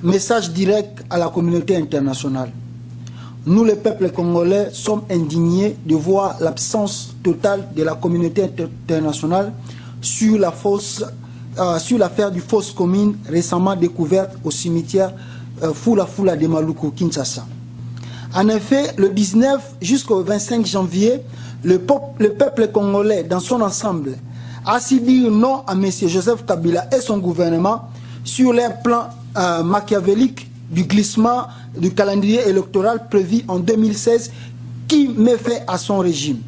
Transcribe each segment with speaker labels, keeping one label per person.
Speaker 1: Message direct à la communauté internationale. Nous, les peuples congolais, sommes indignés de voir l'absence totale de la communauté internationale sur l'affaire du fosse commune récemment découverte au cimetière Fula Fula de Maluku, Kinshasa. En effet, le 19 jusqu'au 25 janvier, le peuple congolais dans son ensemble a subi non à M. Joseph Kabila et son gouvernement sur leur plan machiavélique du glissement du calendrier électoral prévu en 2016 qui met fin à son régime.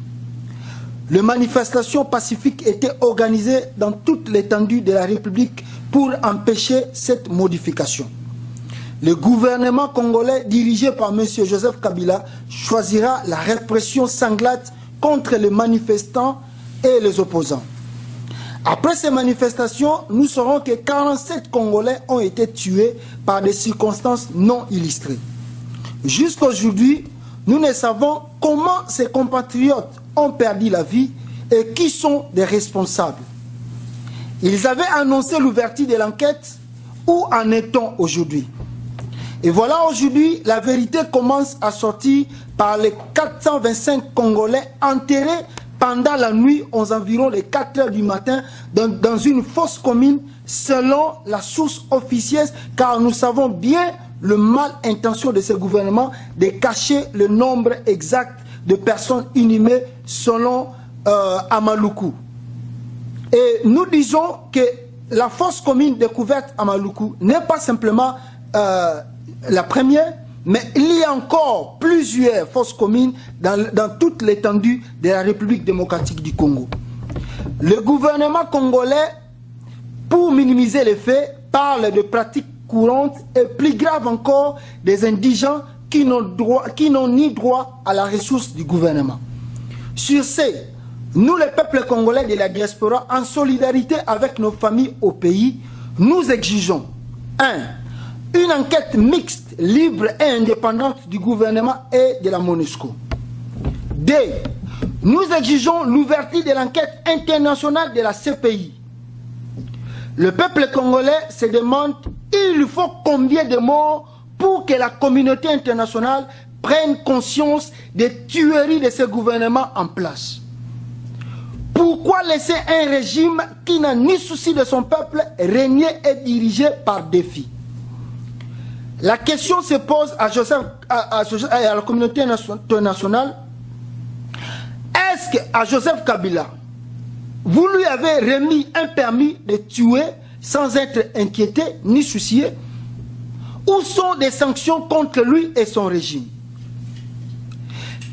Speaker 1: Les manifestations pacifiques étaient organisées dans toute l'étendue de la République pour empêcher cette modification. Le gouvernement congolais dirigé par M. Joseph Kabila choisira la répression sanglante contre les manifestants et les opposants. Après ces manifestations, nous saurons que 47 Congolais ont été tués par des circonstances non illustrées. Jusqu'à aujourd'hui, nous ne savons comment ces compatriotes ont perdu la vie et qui sont des responsables. Ils avaient annoncé l'ouverture de l'enquête. Où en est-on aujourd'hui? Et voilà, aujourd'hui, la vérité commence à sortir par les 425 Congolais enterrés pendant la nuit aux environs des 4 heures du matin dans une fosse commune selon la source officieuse, car nous savons bien le mal intention de ce gouvernement de cacher le nombre exact de personnes inhumées selon Amaluku. Et nous disons que la fosse commune découverte à Maluku n'est pas simplement la première, mais il y a encore plusieurs fosses communes dans toute l'étendue de la République démocratique du Congo. Le gouvernement congolais, pour minimiser les faits, parle de pratiques courantes et plus grave encore des indigents qui n'ont ni droit à la ressource du gouvernement. Sur ce, nous les peuples congolais de la diaspora, en solidarité avec nos familles au pays, nous exigeons 1. Une enquête mixte, libre et indépendante du gouvernement et de la MONUSCO. 2. Nous exigeons l'ouverture de l'enquête internationale de la CPI. Le peuple congolais se demande il faut combien de morts pour que la communauté internationale prenne conscience des tueries de ce gouvernement en place. Pourquoi laisser un régime qui n'a ni souci de son peuple régner et dirigé par défi? La question se pose à la communauté internationale. Est-ce qu'à Joseph Kabila, vous lui avez remis un permis de tuer sans être inquiété ni soucié? Où sont des sanctions contre lui et son régime?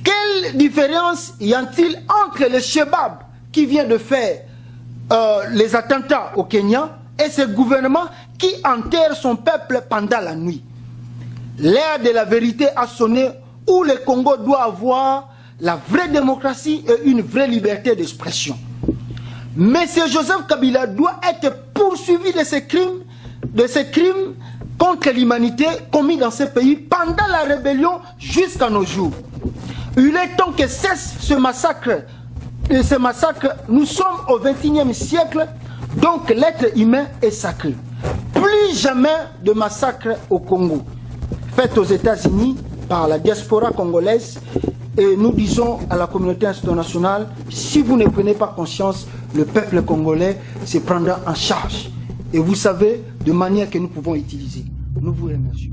Speaker 1: Quelle différence y a-t-il entre le Chebab qui vient de faire les attentats au Kenya et ce gouvernement qui enterre son peuple pendant la nuit? L'ère de la vérité a sonné où le Congo doit avoir la vraie démocratie et une vraie liberté d'expression. Mais ce Joseph Kabila doit être poursuivi de ces crimes contre l'humanité commis dans ce pays pendant la rébellion jusqu'à nos jours. Il est temps que cesse ce massacre. Et ce massacre, nous sommes au XXIe siècle, donc l'être humain est sacré. Plus jamais de massacre au Congo. Fait aux États-Unis par la diaspora congolaise, et nous disons à la communauté internationale, si vous ne prenez pas conscience, le peuple congolais se prendra en charge. Et vous savez, de manière que nous pouvons utiliser. Nous vous remercions.